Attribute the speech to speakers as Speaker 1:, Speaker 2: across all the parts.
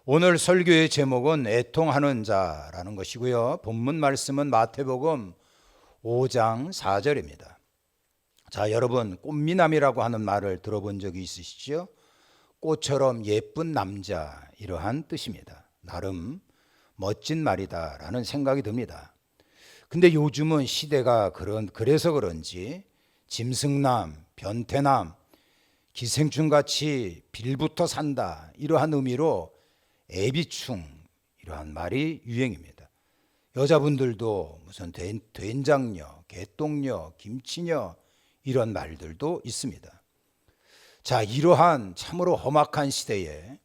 Speaker 1: 오늘 설교의 제목은 애통하는 자라는 것이고요. 본문 말씀은 마태복음 5장 4절입니다. 자, 여러분 꽃미남이라고 하는 말을 들어본 적이 있으시죠? 꽃처럼 예쁜 남자, 이러한 뜻입니다. 나름 멋진 말이다 라는 생각이 듭니다. 근데 요즘은 시대가 그래서 그런지 짐승남, 변태남, 기생충같이 빌부터 산다, 이러한 의미로 애비충, 이러한 말이 유행입니다. 여자분들도 무슨 된장녀, 개똥녀, 김치녀, 이런 말들도 있습니다. 자, 이러한 참으로 험악한 시대에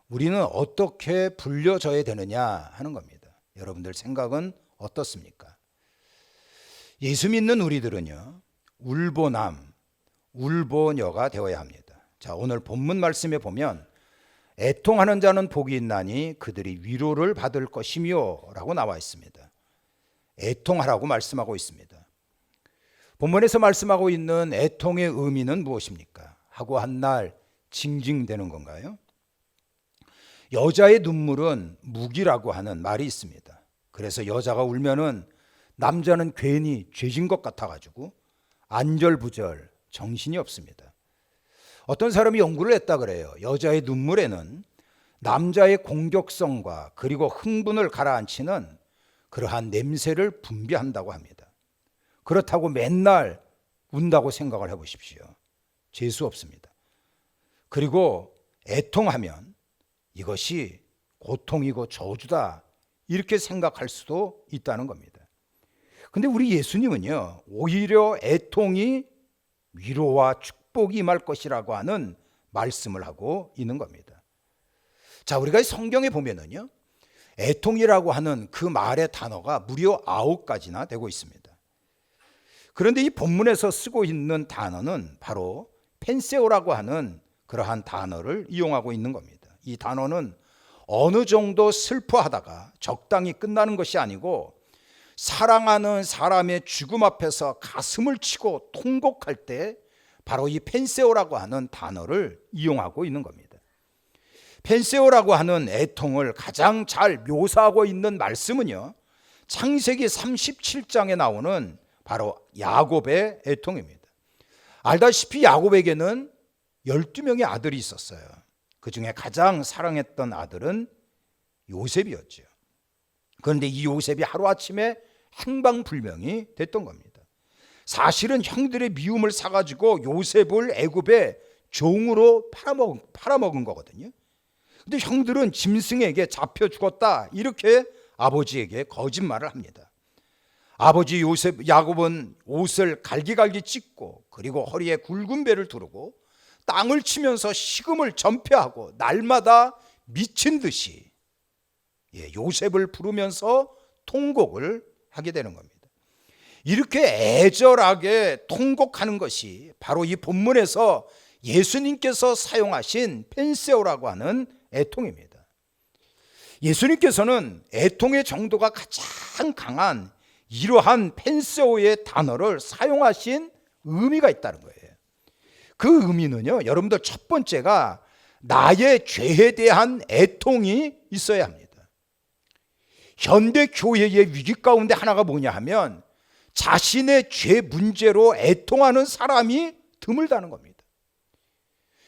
Speaker 1: 우리는 어떻게 불려져야 되느냐 하는 겁니다. 여러분들 생각은 어떻습니까? 예수 믿는 우리들은요, 울보남, 울보녀가 되어야 합니다. 자, 오늘 본문 말씀에 보면 애통하는 자는 복이 있나니 그들이 위로를 받을 것이며 라고 나와 있습니다. 애통하라고 말씀하고 있습니다. 본문에서 말씀하고 있는 애통의 의미는 무엇입니까? 하고 한 날 징징대는 건가요? 여자의 눈물은 무기라고 하는 말이 있습니다. 그래서 여자가 울면은 남자는 괜히 죄진 것 같아가지고 안절부절 정신이 없습니다. 어떤 사람이 연구를 했다 그래요. 여자의 눈물에는 남자의 공격성과 그리고 흥분을 가라앉히는 그러한 냄새를 분비한다고 합니다. 그렇다고 맨날 운다고 생각을 해보십시오. 재수 없습니다. 그리고 애통하면 이것이 고통이고 저주다, 이렇게 생각할 수도 있다는 겁니다. 근데 우리 예수님은요, 오히려 애통이 위로와 축복이 임할 것이라고 하는 말씀을 하고 있는 겁니다. 자, 우리가 성경에 보면은요, 애통이라고 하는 그 말의 단어가 무려 9가지나 되고 있습니다. 그런데 이 본문에서 쓰고 있는 단어는 바로 펜세오라고 하는 그러한 단어를 이용하고 있는 겁니다. 이 단어는 어느 정도 슬퍼하다가 적당히 끝나는 것이 아니고 사랑하는 사람의 죽음 앞에서 가슴을 치고 통곡할 때 바로 이 펜세오라고 하는 단어를 이용하고 있는 겁니다. 펜세오라고 하는 애통을 가장 잘 묘사하고 있는 말씀은요, 창세기 37장에 나오는 바로 야곱의 애통입니다. 알다시피 야곱에게는 12명의 아들이 있었어요. 그 중에 가장 사랑했던 아들은 요셉이었죠. 그런데 이 요셉이 하루아침에 행방불명이 됐던 겁니다. 사실은 형들의 미움을 사가지고 요셉을 애굽의 종으로 팔아먹은 거거든요. 근데 형들은 짐승에게 잡혀 죽었다, 이렇게 아버지에게 거짓말을 합니다. 아버지 야곱은 옷을 갈기갈기 찢고 그리고 허리에 굵은 배를 두르고 땅을 치면서 식음을 전폐하고 날마다 미친 듯이 요셉을 부르면서 통곡을 하게 되는 겁니다. 이렇게 애절하게 통곡하는 것이 바로 이 본문에서 예수님께서 사용하신 펜세오라고 하는 애통입니다. 예수님께서는 애통의 정도가 가장 강한 이러한 펜세오의 단어를 사용하신 의미가 있다는 거예요. 그 의미는요, 여러분들 첫 번째가 나의 죄에 대한 애통이 있어야 합니다. 현대 교회의 위기 가운데 하나가 뭐냐 하면 자신의 죄 문제로 애통하는 사람이 드물다는 겁니다.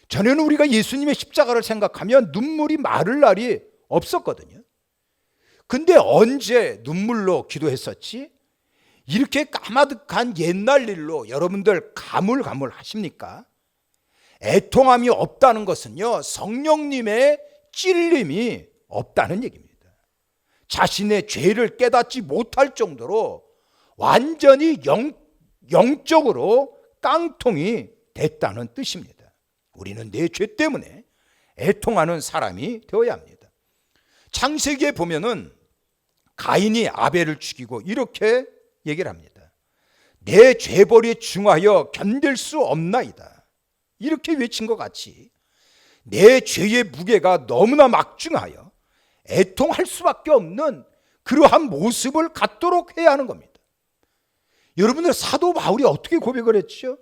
Speaker 1: 전에는 우리가 예수님의 십자가를 생각하면 눈물이 마를 날이 없었거든요. 근데 언제 눈물로 기도했었지? 이렇게 까마득한 옛날 일로 여러분들 가물가물하십니까? 애통함이 없다는 것은요, 성령님의 찔림이 없다는 얘기입니다. 자신의 죄를 깨닫지 못할 정도로 완전히 영적으로 깡통이 됐다는 뜻입니다. 우리는 내 죄 때문에 애통하는 사람이 되어야 합니다. 창세기에 보면은 가인이 아벨을 죽이고 이렇게 얘기를 합니다. 내 죄벌이에 중하여 견딜 수 없나이다, 이렇게 외친 것 같이 내 죄의 무게가 너무나 막중하여 애통할 수밖에 없는 그러한 모습을 갖도록 해야 하는 겁니다. 여러분들 사도 바울이 어떻게 고백을 했죠?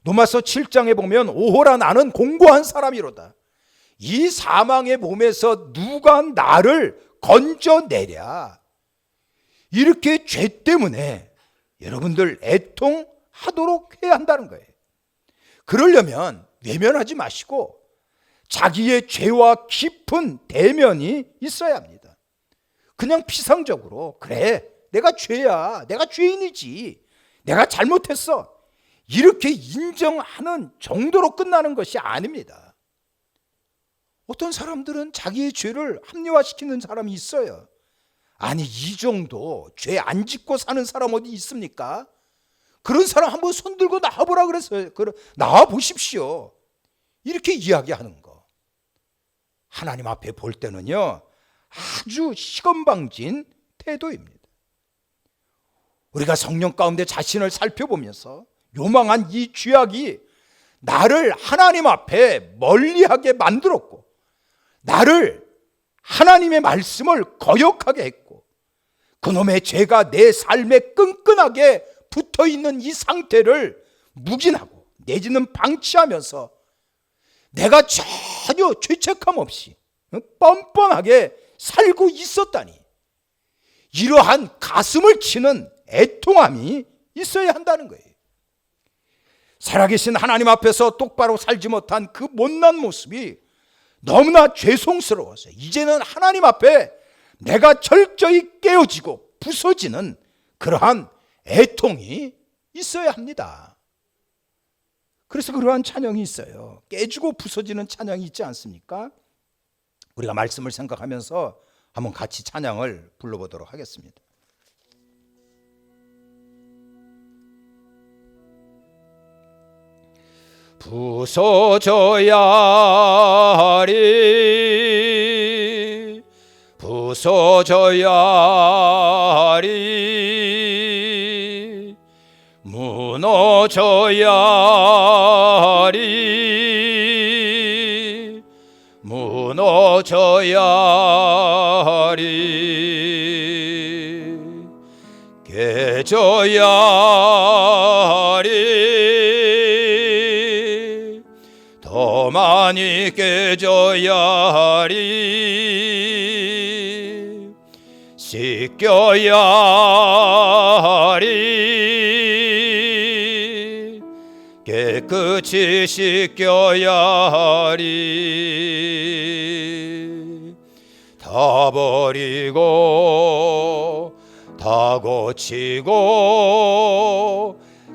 Speaker 1: 로마서 7장에 보면 오호라 나는 공고한 사람이로다. 이 사망의 몸에서 누가 나를 건져내랴. 이렇게 죄 때문에 여러분들 애통하도록 해야 한다는 거예요. 그러려면 외면하지 마시고 자기의 죄와 깊은 대면이 있어야 합니다. 그냥 피상적으로 그래, 내가 죄야, 내가 죄인이지, 내가 잘못했어, 이렇게 인정하는 정도로 끝나는 것이 아닙니다. 어떤 사람들은 자기의 죄를 합리화시키는 사람이 있어요. 아니, 이 정도 죄 안 짓고 사는 사람 어디 있습니까? 그런 사람 한번 손들고 나와보라 그랬어요. 나와 보십시오. 이렇게 이야기하는 거, 하나님 앞에 볼 때는요 아주 시건방진 태도입니다. 우리가 성령 가운데 자신을 살펴보면서 요망한 이 죄악이 나를 하나님 앞에 멀리하게 만들었고, 나를 하나님의 말씀을 거역하게 했고, 그놈의 죄가 내 삶에 끈끈하게 붙어있는 이 상태를 묵인하고 내지는 방치하면서 내가 전혀 죄책감 없이 뻔뻔하게 살고 있었다니, 이러한 가슴을 치는 애통함이 있어야 한다는 거예요. 살아계신 하나님 앞에서 똑바로 살지 못한 그 못난 모습이 너무나 죄송스러워서 이제는 하나님 앞에 내가 철저히 깨어지고 부서지는 그러한 애통이 있어야 합니다. 그래서 그러한 찬양이 있어요. 깨지고 부서지는 찬양이 있지 않습니까? 우리가 말씀을 생각하면서 한번 같이 찬양을 불러보도록 하겠습니다. 부서져야 하리, 부서져야 하리, 무너져야 하리, 무너져야 하리, 깨져야 하리, 더 많이 깨져야 하리, 씻겨야 하리, 깨끗이 씻겨야 하리, 다 버리고 다 고치고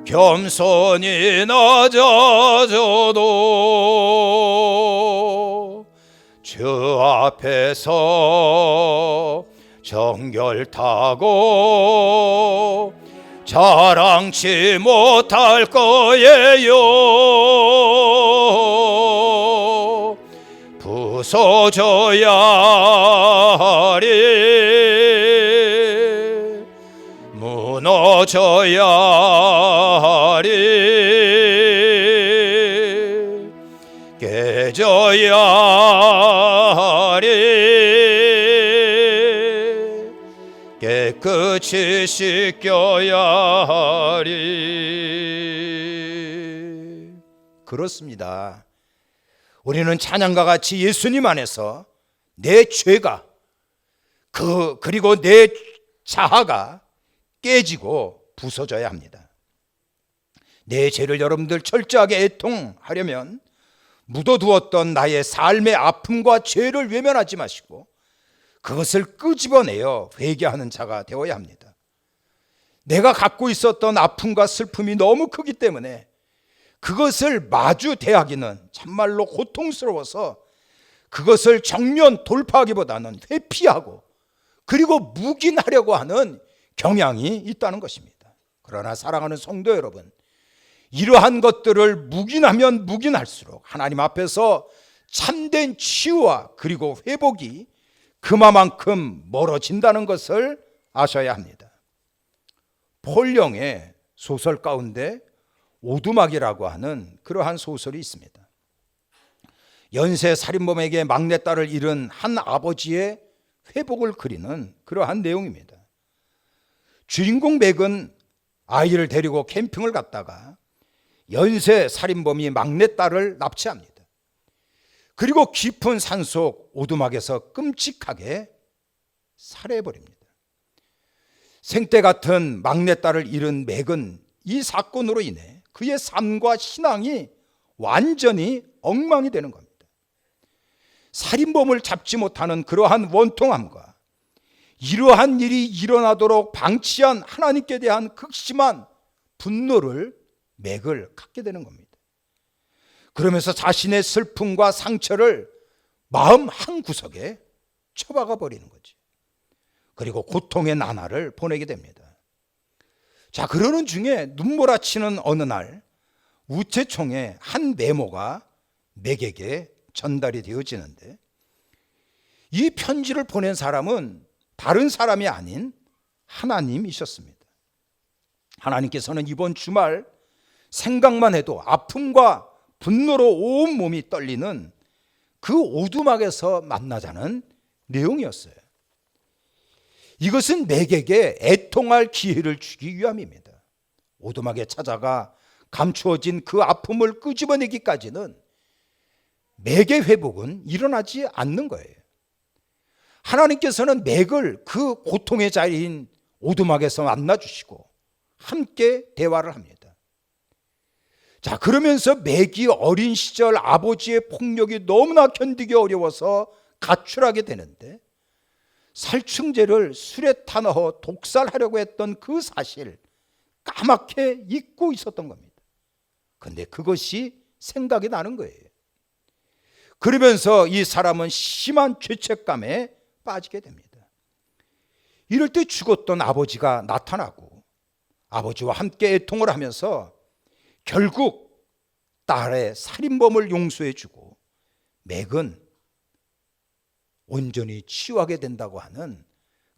Speaker 1: 겸손히 낮아져도 주 앞에서 정결타고 자랑치 못할 거예요. 부서져야 하리, 무너져야 하리, 깨져야 하리, 깨끗이 씻겨야 하리. 그렇습니다. 우리는 찬양과 같이 예수님 안에서 내 죄가 그리고 내 자아가 깨지고 부서져야 합니다. 내 죄를 여러분들 철저하게 애통하려면 묻어두었던 나의 삶의 아픔과 죄를 외면하지 마시고 그것을 끄집어내어 회개하는 자가 되어야 합니다. 내가 갖고 있었던 아픔과 슬픔이 너무 크기 때문에 그것을 마주 대하기는 참말로 고통스러워서 그것을 정면 돌파하기보다는 회피하고 그리고 묵인하려고 하는 경향이 있다는 것입니다. 그러나 사랑하는 성도 여러분, 이러한 것들을 묵인하면 묵인할수록 하나님 앞에서 참된 치유와 그리고 회복이 그만큼 멀어진다는 것을 아셔야 합니다. 폴영의 소설 가운데 오두막이라고 하는 그러한 소설이 있습니다. 연쇄 살인범에게 막내딸을 잃은 한 아버지의 회복을 그리는 그러한 내용입니다. 주인공 맥은 아이를 데리고 캠핑을 갔다가 연쇄 살인범이 막내딸을 납치합니다. 그리고 깊은 산속 오두막에서 끔찍하게 살해해버립니다. 생때 같은 막내딸을 잃은 맥은 이 사건으로 인해 그의 삶과 신앙이 완전히 엉망이 되는 겁니다. 살인범을 잡지 못하는 그러한 원통함과 이러한 일이 일어나도록 방치한 하나님께 대한 극심한 분노를 맥을 갖게 되는 겁니다. 그러면서 자신의 슬픔과 상처를 마음 한구석에 처박아 버리는 거지. 그리고 고통의 나날을 보내게 됩니다. 자, 그러는 중에 눈몰아치는 어느 날 우체총의 한 메모가 맥에게 전달이 되어지는데, 이 편지를 보낸 사람은 다른 사람이 아닌 하나님이셨습니다. 하나님께서는 이번 주말 생각만 해도 아픔과 분노로 온 몸이 떨리는 그 오두막에서 만나자는 내용이었어요. 이것은 맥에게 애통할 기회를 주기 위함입니다. 오두막에 찾아가 감추어진 그 아픔을 끄집어내기까지는 맥의 회복은 일어나지 않는 거예요. 하나님께서는 맥을 그 고통의 자리인 오두막에서 만나주시고 함께 대화를 합니다. 자, 그러면서 맥이 어린 시절 아버지의 폭력이 너무나 견디기 어려워서 가출하게 되는데, 살충제를 술에 타 넣어 독살하려고 했던 그 사실 까맣게 잊고 있었던 겁니다. 그런데 그것이 생각이 나는 거예요. 그러면서 이 사람은 심한 죄책감에 빠지게 됩니다. 이럴 때 죽었던 아버지가 나타나고 아버지와 함께 애통을 하면서 결국 딸의 살인범을 용서해주고 맥은 온전히 치유하게 된다고 하는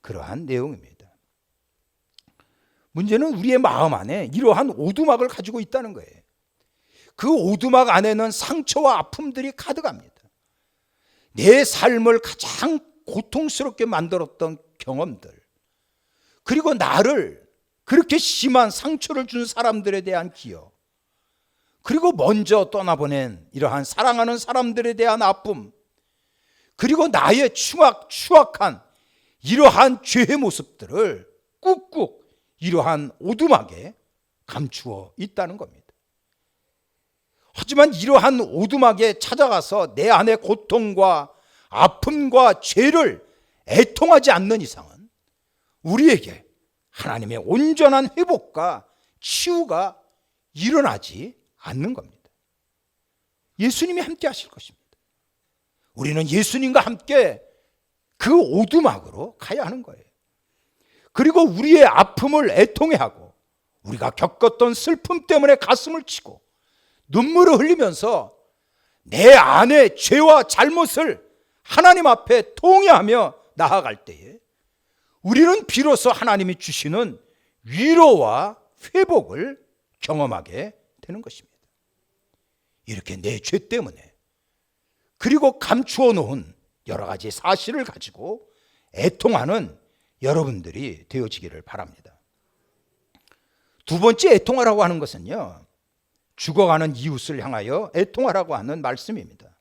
Speaker 1: 그러한 내용입니다. 문제는 우리의 마음 안에 이러한 오두막을 가지고 있다는 거예요. 그 오두막 안에는 상처와 아픔들이 가득합니다. 내 삶을 가장 고통스럽게 만들었던 경험들, 그리고 나를 그렇게 심한 상처를 준 사람들에 대한 기억, 그리고 먼저 떠나보낸 이러한 사랑하는 사람들에 대한 아픔, 그리고 나의 추악한 이러한 죄의 모습들을 꾹꾹 이러한 오두막에 감추어 있다는 겁니다. 하지만 이러한 오두막에 찾아가서 내 안의 고통과 아픔과 죄를 애통하지 않는 이상은 우리에게 하나님의 온전한 회복과 치유가 일어나지 않는 겁니다. 예수님이 함께 하실 것입니다. 우리는 예수님과 함께 그 오두막으로 가야 하는 거예요. 그리고 우리의 아픔을 애통해하고 우리가 겪었던 슬픔 때문에 가슴을 치고 눈물을 흘리면서 내 안의 죄와 잘못을 하나님 앞에 통회하며 나아갈 때에 우리는 비로소 하나님이 주시는 위로와 회복을 경험하게 되는 것입니다. 이렇게 내 죄 때문에 그리고 감추어 놓은 여러 가지 사실을 가지고 애통하는 여러분들이 되어지기를 바랍니다. 두 번째 애통하라고 하는 것은요, 죽어가는 이웃을 향하여 애통하라고 하는 말씀입니다.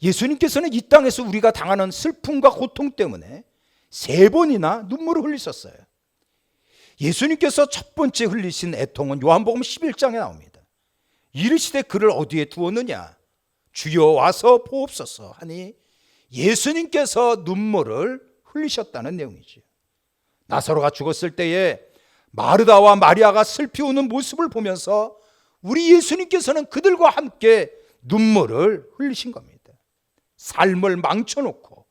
Speaker 1: 예수님께서는 이 땅에서 우리가 당하는 슬픔과 고통 때문에 3번이나 눈물을 흘리셨어요. 예수님께서 첫 번째 흘리신 애통은 요한복음 11장에 나옵니다. 이르시되 그를 어디에 두었느냐? 주여 와서 보옵소서 하니 예수님께서 눈물을 흘리셨다는 내용이죠. 나사로가 죽었을 때에 마르다와 마리아가 슬피 우는 모습을 보면서 우리 예수님께서는 그들과 함께 눈물을 흘리신 겁니다. 삶을 망쳐놓고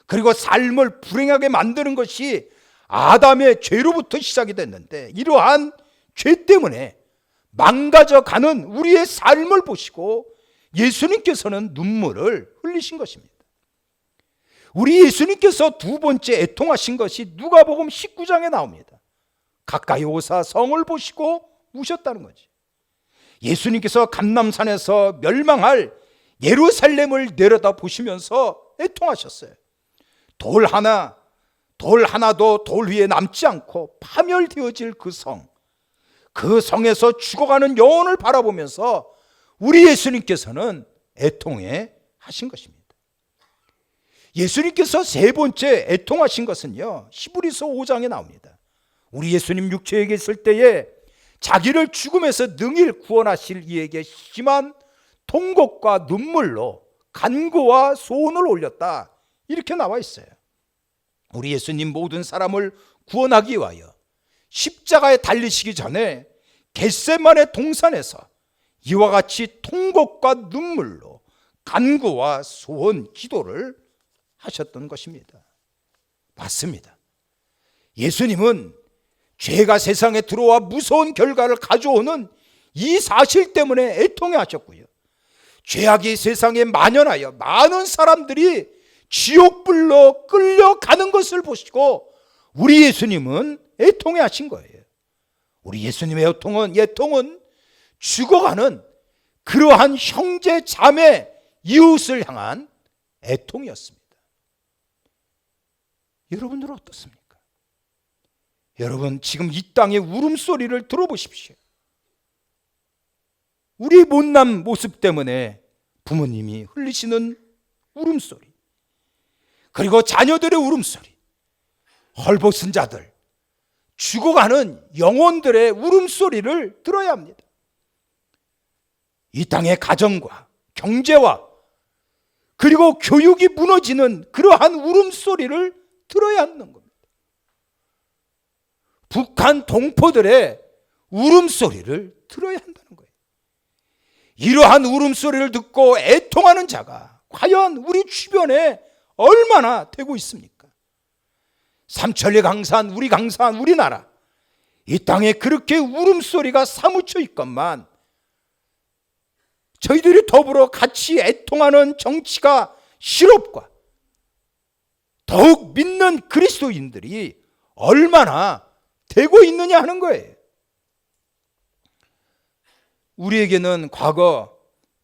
Speaker 1: 그리고 삶을 불행하게 만드는 것이 아담의 죄로부터 시작이 됐는데, 이러한 죄 때문에 망가져가는 우리의 삶을 보시고 예수님께서는 눈물을 흘리신 것입니다. 우리 예수님께서 두 번째 애통하신 것이 누가복음 19장에 나옵니다. 가까이 오사 성을 보시고 우셨다는 거지. 예수님께서 감람산에서 멸망할 예루살렘을 내려다 보시면서 애통하셨어요. 돌 하나도 돌 위에 남지 않고 파멸되어질 그 성, 그 성에서 죽어가는 영혼을 바라보면서 우리 예수님께서는 애통에 하신 것입니다. 예수님께서 세 번째 애통하신 것은요, 히브리서 5장에 나옵니다. 우리 예수님 육체에 계실 때에 자기를 죽음에서 능히 구원하실 이에게 심한 통곡과 눈물로 간구와 소원을 올렸다, 이렇게 나와 있어요. 우리 예수님 모든 사람을 구원하기 위하여 십자가에 달리시기 전에 겟세마네 동산에서 이와 같이 통곡과 눈물로 간구와 소원, 기도를 하셨던 것입니다. 맞습니다. 예수님은 죄가 세상에 들어와 무서운 결과를 가져오는 이 사실 때문에 애통해 하셨고요, 죄악이 세상에 만연하여 많은 사람들이 지옥불로 끌려가는 것을 보시고 우리 예수님은 애통해 하신 거예요. 우리 예수님의 애통은 죽어가는 그러한 형제 자매 이웃을 향한 애통이었습니다. 여러분들은 어떻습니까? 여러분, 지금 이 땅의 울음소리를 들어보십시오. 우리 못난 모습 때문에 부모님이 흘리시는 울음소리, 그리고 자녀들의 울음소리, 헐벗은 자들, 죽어가는 영혼들의 울음소리를 들어야 합니다. 이 땅의 가정과 경제와 그리고 교육이 무너지는 그러한 울음소리를 들어야 하는 겁니다. 북한 동포들의 울음소리를 들어야 한다는 거예요. 이러한 울음소리를 듣고 애통하는 자가 과연 우리 주변에 얼마나 되고 있습니까? 삼천리 강산, 우리나라, 이 땅에 그렇게 울음소리가 사무쳐 있건만 저희들이 더불어 같이 애통하는 정치가 실업과 더욱 믿는 그리스도인들이 얼마나 되고 있느냐 하는 거예요. 우리에게는 과거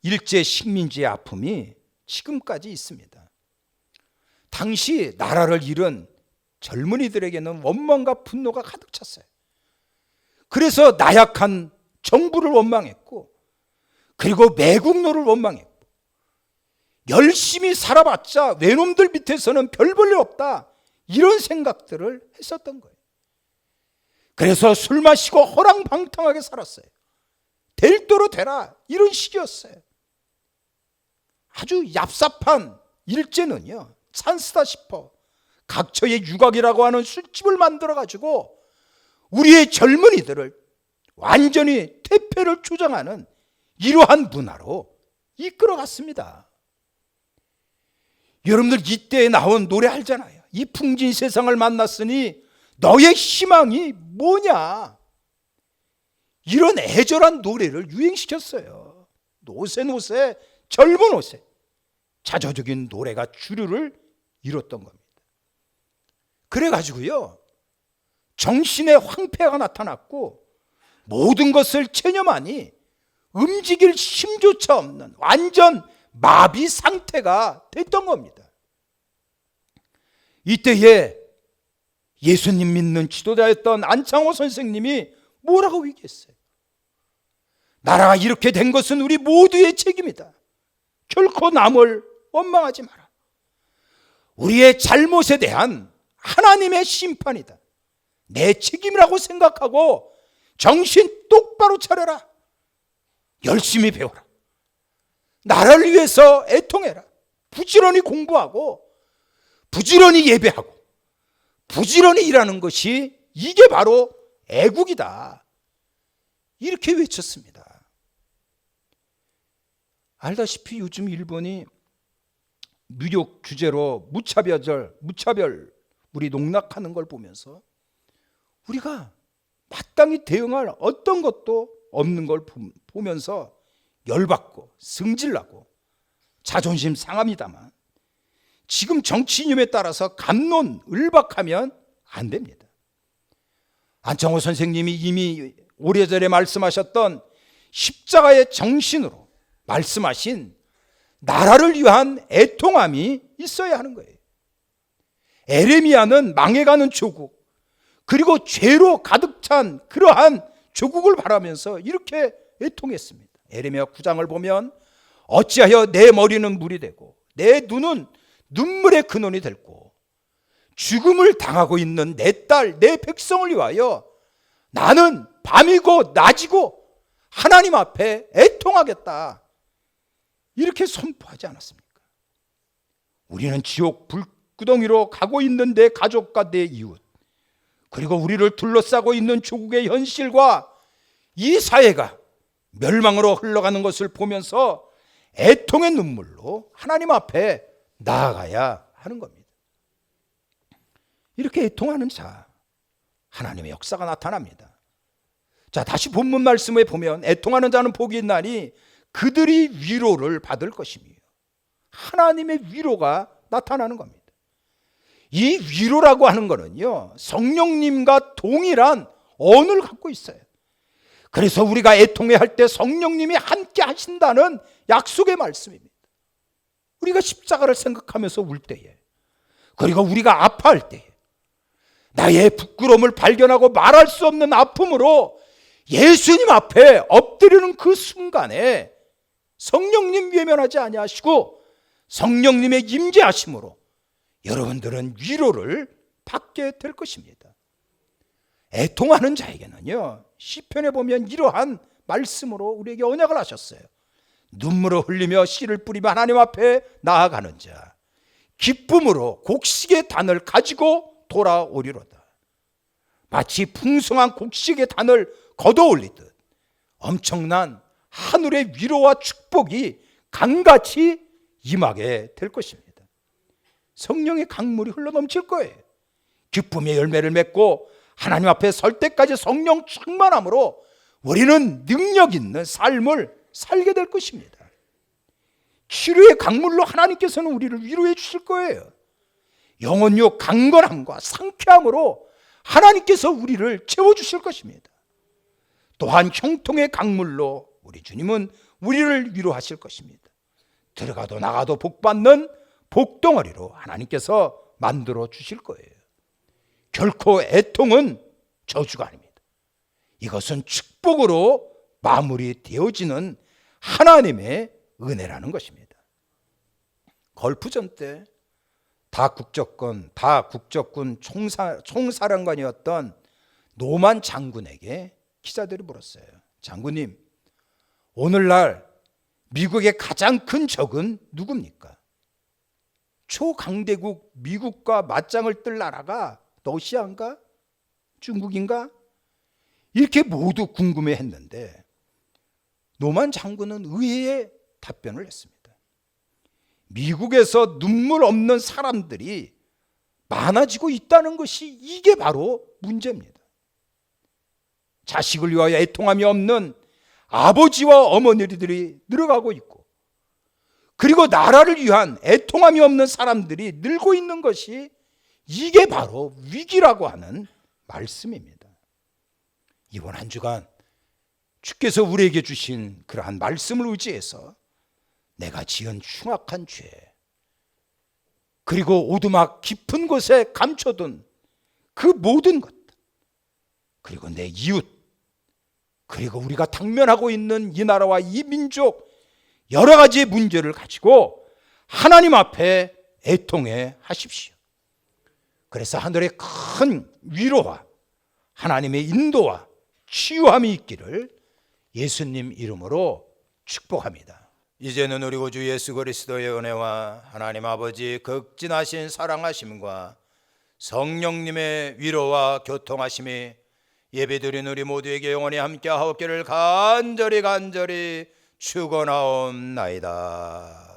Speaker 1: 일제 식민지의 아픔이 지금까지 있습니다. 당시 나라를 잃은 젊은이들에게는 원망과 분노가 가득 찼어요. 그래서 나약한 정부를 원망했고, 그리고 매국노를 원망했고, 열심히 살아봤자 외놈들 밑에서는 별 볼 일 없다, 이런 생각들을 했었던 거예요. 그래서 술 마시고 호랑방탕하게 살았어요. 될 대로 되라, 이런 식이었어요. 아주 얍삽한 일제는요, 찬스다 싶어 각처에 유곽이라고 하는 술집을 만들어가지고 우리의 젊은이들을 완전히 퇴폐를 주장하는 이러한 문화로 이끌어갔습니다. 여러분들 이때에 나온 노래 알잖아요. 이 풍진 세상을 만났으니 너의 희망이 뭐냐, 이런 애절한 노래를 유행시켰어요. 노새 젊은 옷에 자조적인 노래가 주류를 이뤘던 겁니다. 그래가지고요, 정신의 황폐가 나타났고 모든 것을 체념하니 움직일 힘조차 없는 완전 마비 상태가 됐던 겁니다. 이때에 예수님 믿는 지도자였던 안창호 선생님이 뭐라고 얘기했어요? 나라가 이렇게 된 것은 우리 모두의 책임이다. 결코 남을 원망하지 마라. 우리의 잘못에 대한 하나님의 심판이다. 내 책임이라고 생각하고 정신 똑바로 차려라. 열심히 배워라. 나라를 위해서 애통해라. 부지런히 공부하고 부지런히 예배하고 부지런히 일하는 것이 이게 바로 애국이다, 이렇게 외쳤습니다. 알다시피 요즘 일본이 무력 규제로 무차별 우리 농락하는 걸 보면서 우리가 마땅히 대응할 어떤 것도 없는 걸 보면서 열받고 승질나고 자존심 상합니다만, 지금 정치 이념에 따라서 갑론을박하면 안 됩니다. 안창호 선생님이 이미 오래전에 말씀하셨던 십자가의 정신으로 말씀하신 나라를 위한 애통함이 있어야 하는 거예요. 에레미야는 망해가는 조국, 그리고 죄로 가득 찬 그러한 조국을 바라면서 이렇게 애통했습니다. 에레미야 9장을 보면 어찌하여 내 머리는 물이 되고 내 눈은 눈물의 근원이 됐고 죽음을 당하고 있는 내 딸, 내 백성을 위하여 나는 밤이고 낮이고 하나님 앞에 애통하겠다. 이렇게 선포하지 않았습니까? 우리는 지옥 불구덩이로 가고 있는 내 가족과 내 이웃, 그리고 우리를 둘러싸고 있는 조국의 현실과 이 사회가 멸망으로 흘러가는 것을 보면서 애통의 눈물로 하나님 앞에 나아가야 하는 겁니다. 이렇게 애통하는 자, 하나님의 역사가 나타납니다. 자, 다시 본문 말씀에 보면 애통하는 자는 복이 있나니 그들이 위로를 받을 것이며, 하나님의 위로가 나타나는 겁니다. 이 위로라고 하는 것은요, 성령님과 동일한 언을 갖고 있어요. 그래서 우리가 애통해 할 때 성령님이 함께 하신다는 약속의 말씀입니다. 우리가 십자가를 생각하면서 울 때에, 그리고 우리가 아파할 때에, 나의 부끄러움을 발견하고 말할 수 없는 아픔으로 예수님 앞에 엎드리는 그 순간에 성령님 외면하지 아니하시고 성령님의 임재하심으로 여러분들은 위로를 받게 될 것입니다. 애통하는 자에게는요, 시편에 보면 이러한 말씀으로 우리에게 언약을 하셨어요. 눈물을 흘리며 씨를 뿌리며 하나님 앞에 나아가는 자, 기쁨으로 곡식의 단을 가지고 돌아오리로다. 마치 풍성한 곡식의 단을 걷어올리듯 엄청난 하늘의 위로와 축복이 강같이 임하게 될 것입니다. 성령의 강물이 흘러넘칠 거예요. 기쁨의 열매를 맺고 하나님 앞에 설 때까지 성령 충만함으로 우리는 능력 있는 삶을 살게 될 것입니다. 치료의 강물로 하나님께서는 우리를 위로해 주실 거예요. 영혼요 강건함과 상쾌함으로 하나님께서 우리를 채워주실 것입니다. 또한 형통의 강물로 우리 주님은 우리를 위로하실 것입니다. 들어가도 나가도 복받는 복덩어리로 하나님께서 만들어 주실 거예요. 결코 애통은 저주가 아닙니다. 이것은 축복으로 마무리되어지는 하나님의 은혜라는 것입니다. 걸프전 때 다 국적군 총사령관이었던 노만 장군에게 기자들이 물었어요. 장군님, 오늘날 미국의 가장 큰 적은 누굽니까? 초강대국 미국과 맞짱을 뜰 나라가 러시아인가? 중국인가? 이렇게 모두 궁금해했는데 노만 장군은 의외의 답변을 했습니다. 미국에서 눈물 없는 사람들이 많아지고 있다는 것이 이게 바로 문제입니다. 자식을 위하여 애통함이 없는 아버지와 어머니들이 늘어가고 있고, 그리고 나라를 위한 애통함이 없는 사람들이 늘고 있는 것이 이게 바로 위기라고 하는 말씀입니다. 이번 한 주간 주께서 우리에게 주신 그러한 말씀을 의지해서 내가 지은 흉악한 죄, 그리고 오두막 깊은 곳에 감춰둔 그 모든 것, 그리고 내 이웃, 그리고 우리가 당면하고 있는 이 나라와 이 민족 여러 가지의 문제를 가지고 하나님 앞에 애통해 하십시오. 그래서 하늘의 큰 위로와 하나님의 인도와 치유함이 있기를 예수님 이름으로 축복합니다. 이제는 우리 구주 예수 그리스도의 은혜와 하나님 아버지 극진하신 사랑하심과 성령님의 위로와 교통하심이 예배드린 우리 모두에게 영원히 함께하옵기를 간절히 축원하옵나이다.